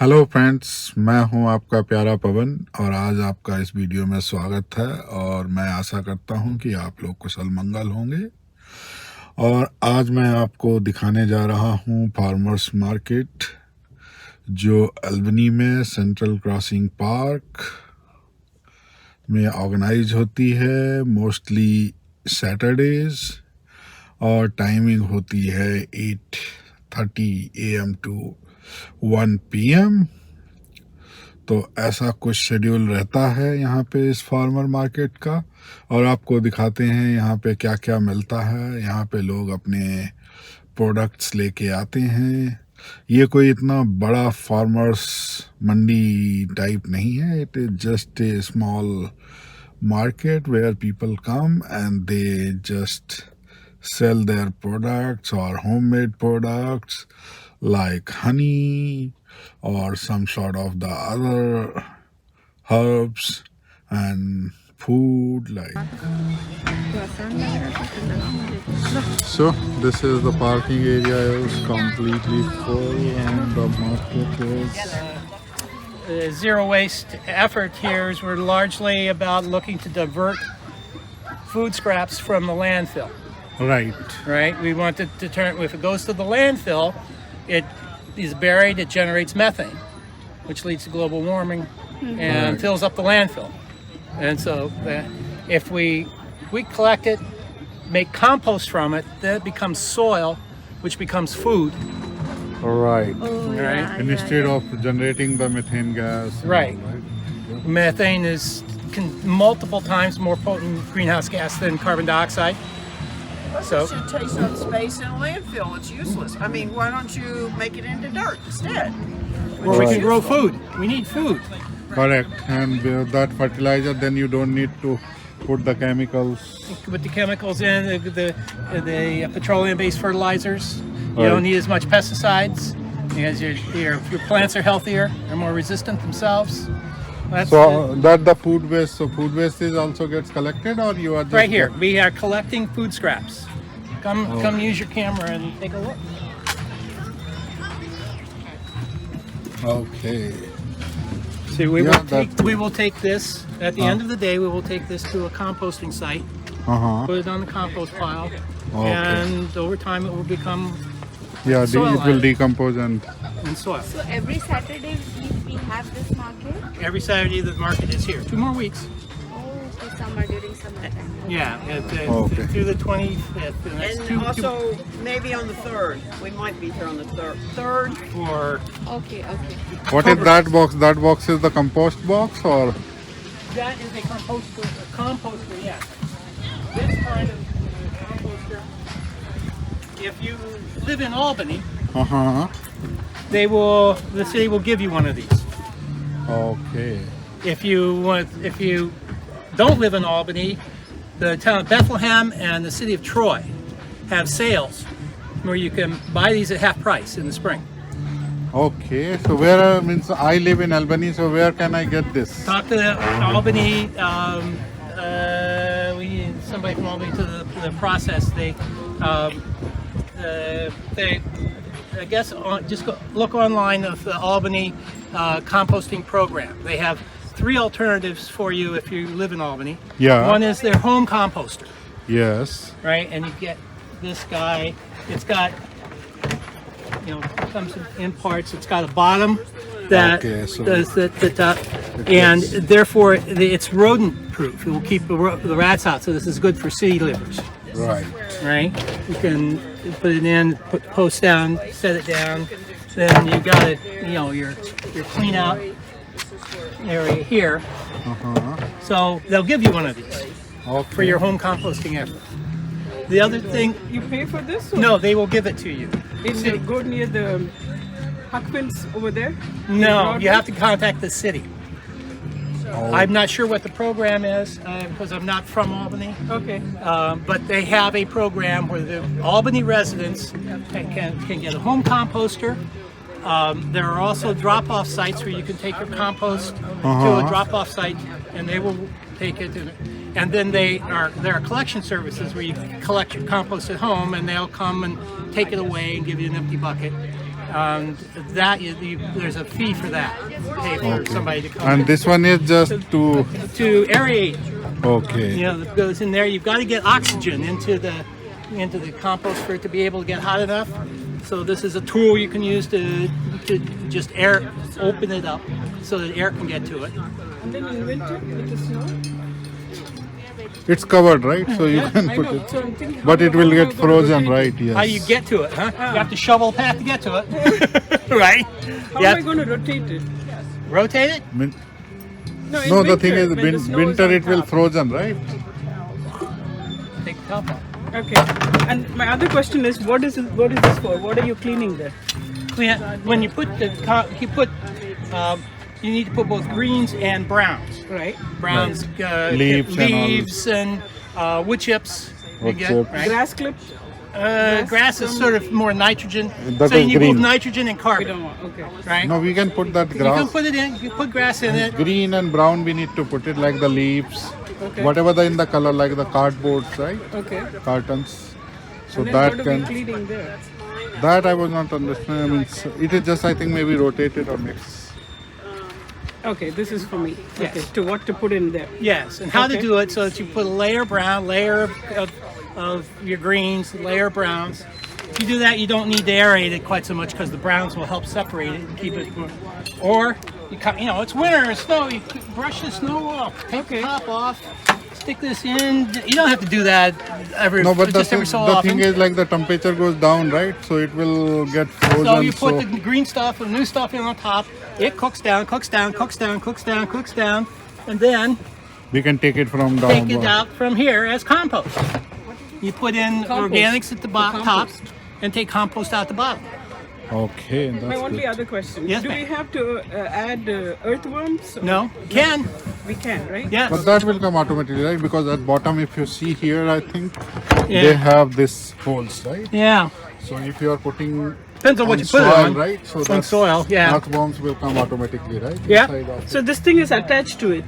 Hello friends, मैं हूं आपका प्यारा पवन और आज आपका इस वीडियो में स्वागत है। और मैं आशा करता हूं कि आप लोग कुशल मंगल होंगे। और आज मैं आपको दिखाने जा रहा हूं फार्मर्स मार्केट जो एल्बनी में सेंट्रल क्रॉसिंग पार्क में ऑर्गेनाइज होती है, मोस्टली सैटरडेज, और टाइमिंग होती है 8:30 AM टू 1 PM। तो ऐसा कुछ शेड्यूल रहता है यहाँ पे इस फार्मर मार्केट का। और आपको दिखाते हैं यहाँ पे क्या क्या मिलता है। यहाँ पे लोग अपने प्रोडक्ट्स लेके आते हैं। ये कोई इतना बड़ा फार्मर्स मंडी टाइप नहीं है। It is just a small market where people come and they just sell their products or homemade products like honey or some sort of the other herbs and food like. So this is the parking area is completely full and the market is zero waste effort here is we're largely about looking to divert food scraps from the landfill. Right? We want to turn, if it goes to the landfill, it is buried, it generates methane, which leads to global warming and fills up the landfill. And so if we collect it, make compost from it, then it becomes soil, which becomes food. right. Right? Instead of generating the methane gas. Right. Methane is multiple times more potent greenhouse gas than carbon dioxide. So It should take up space in a landfill. It's useless. I mean, why don't you make it into dirt instead? where we can grow food. We need food. Correct. And that fertilizer, then you don't need to put the chemicals. Put the chemicals in, the petroleum-based fertilizers. You Right. don't need as much pesticides because your plants are healthier, they're more resistant themselves. That's So that the food waste. So food waste is also gets collected, or you are just right here. We are collecting food scraps. Come use your camera and take a look. Okay. See, we Yeah, will take this at the end of the day. We will take this to a composting site, put it on the compost pile, Okay. and over time it will become Yeah, Soil it will iron. decompose and. soil. So every Saturday we have this market? Every Saturday the market is here. 2 more weeks. Oh, so summer, during summertime. Yeah, Okay. through the 25th. And that's And also, maybe on the 3rd. We might be here on the 3rd. or Okay, okay. What is that box? That box is the compost box, or? that is a composter, yes. This kind of composter. If you live in Albany, the city will give you one of these. Okay. If you don't live in Albany, the town of Bethlehem and the city of Troy have sales where you can buy these at half price in the spring. Okay. So where means I live in Albany. So where can I get this? Talk to the Albany. We need somebody from Albany to the process. I guess just look online of the Albany composting program. They have 3 alternatives for you if you live in Albany. Yeah. One is their home composter, Yes. right? And you get this guy. It's got, comes in parts. It's got a bottom that Okay, so does the top, and therefore it's rodent proof. It will keep the rats out. So this is good for city livers. Right. Right? You can put it in, put the post down, set it down. Then you got it, your clean out area here. So they'll give you one of these Okay. for your home composting effort. The other thing, You pay for this? Or no, they will give it to you. in the, go near the Huckfins over there? No, you have to contact the city. I'm not sure what the program is because I'm not from Albany. Okay. But they have a program where the Albany residents can get a home composter. There are also drop-off sites where you can take your compost to a drop-off site, and they will take it. And then there are collection services where you collect your compost at home, and they'll come and take it away and give you an empty bucket. And that there's a fee for that. Pay for somebody to come And this one is just to... to aerate. Okay. You know, that goes in there. You've got to get oxygen into the compost for it to be able to get hot enough. So this is a tool you can use to just open it up so that air can get to it. And then in winter with the snow. It's covered, right? So you can I put know. it. So I'm thinking, But it will get frozen, right? How Yes. you get to it, huh? You have to shovel a path to get to it, right? how You am I have going to rotate it? to rotate it. Min- in No, the thing winter, is, when the snow is winter on it will top. frozen, right? Take the top off. Okay. And my other question is, what is this for? What are you cleaning there? When you put you need to put both greens and browns. Right. Browns, Leaves and wood chips. You Wood get, chips. right? Grass clips? Grass is sort of more nitrogen. That So you is need both green. nitrogen and We carbon, don't want. Okay. right? No, we can put that You can grass. put it in. You can put grass in it. Green and brown we need to put it like the leaves. Okay. Whatever in the color, like the cardboards, right? Okay. Cartons. So And then that what are we can... cleaning there? That I was not understanding. I mean, it is just, I think, maybe rotated or mixed. Okay, this is for me. Yes. Okay. To what to put in there? Yes, and how to Okay. do it so that you put a layer of brown, layer of your greens, layer of browns. If you do that, you don't need to aerate it quite so much because the browns will help separate it and keep it. Or you know, it's winter, it's snow. You brush the snow off, take the top off, stick this in. You don't have to do that every No, but just every so the often. thing is, like the temperature goes down, right? So it will get frozen. So you put the green stuff and new stuff in on top. It cooks down, cooks down, cooks down, cooks down, cooks down, and then we can take it from down. take it out from here as compost. You put in organics at the top compost. and take compost out the bottom. Okay, My that's only good. other question. Yes, Do we ma'am. have to add earthworms? No, can, We can, right? yes. But that will come automatically, right? Because at bottom, if you see here, I think Yeah. they have this holes, right? Yeah, So if you are putting depends on what you put it soil, on. right? So On that soil, yeah. earthworms will come automatically, right? Yeah. Inside of- So this thing is attached to it.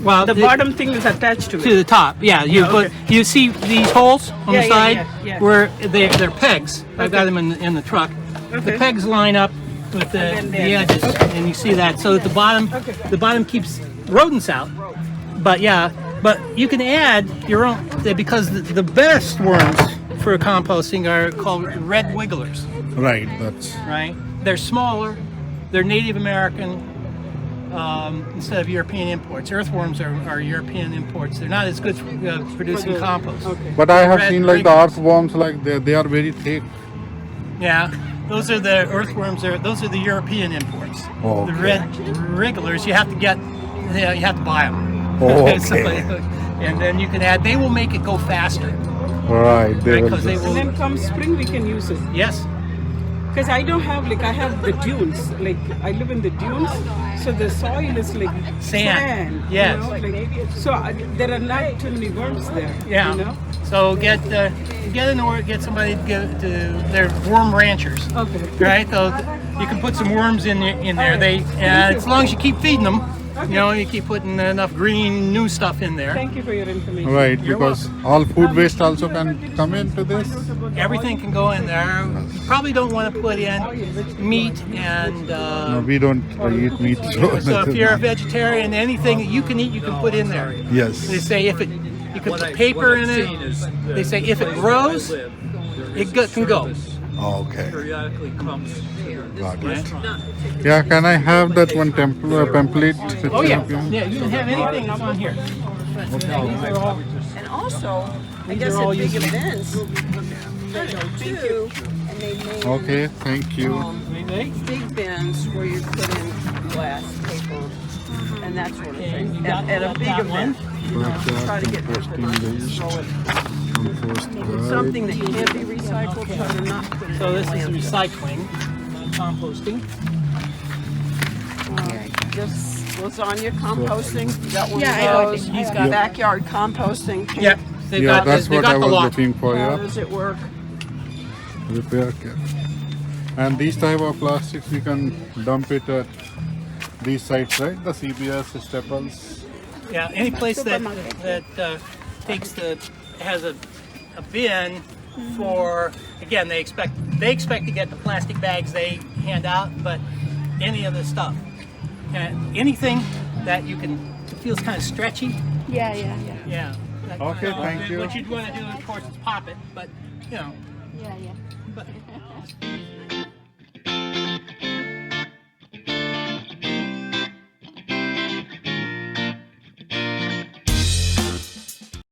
Well, The bottom thing is attached to to it. the top. Yeah, you put. okay. You see these holes on Yeah, the yeah, side yeah. where they're pegs. I've got them in the truck. The Okay. pegs line up with the And then there. edges, and you see that. So that the bottom keeps rodents out. But yeah, but you can add your own because the best worms for composting are called red wigglers. Right, that's... Right? They're smaller. They're Native American instead of European imports. Earthworms are European imports. They're not as good for producing compost. Okay. But I have Red seen like the wigglers. earthworms, like they are very thick. Yeah, those are the earthworms. Those are the European imports. Oh, The okay. red wrigglers, you have to get. You have to buy them. Oh, okay. And then you can add. They will make it go faster. Right, they Right, will 'cause they just- will- And then come spring, we can use it. Yes. Because I don't have, like, I have the dunes. Like, I live in the dunes, so the soil is like Sand. Yes. You know, like, so there are not too many worms there. Yeah. You know? So get somebody to get to. They're worm ranchers. Okay. Right. So you can put some worms in there. As long as you keep feeding them. You know, you keep putting enough green new stuff in there. Thank you for your information. Right, You're because all food waste also can come into this. Everything can go in there. You probably don't want to put in meat and. No, we don't eat meat. So if you're a vegetarian, anything that you can eat, you can put in there. They Yes. say you can put paper in it. They say if it grows, can go. Okay. Periodically comes to Got this it. restaurant. Yeah, can I have that one pamphlet? Oh yeah, yeah. You can have anything that's on here. And also, I guess all at big used. events, too, and they made Okay, thank you. big bins where you put in glass, paper, and that sort of And thing. you got At a that big one. event. Try to get Composting list, compost guide. Something that can't be recycled, try to not put it So in this the is landfill. recycling, composting. Just lasagna composting, you got one Yeah, I of got those. it. He's got backyard composting. Yep. They've Yeah, got that's they've what got I the was lot. looking for, How yeah. does it work? Repair kit. And these type of plastics, we can dump it at these sites, right? The CBS, Staples. Yeah, any place that Supermarket. has a bin for, again, they expect to get the plastic bags they hand out, but any of the stuff. Anything that you can, it feels kind of stretchy. Yeah. Yeah. Okay, thank you. What you'd want to do, of course, is pop it, but, you know. Yeah. But,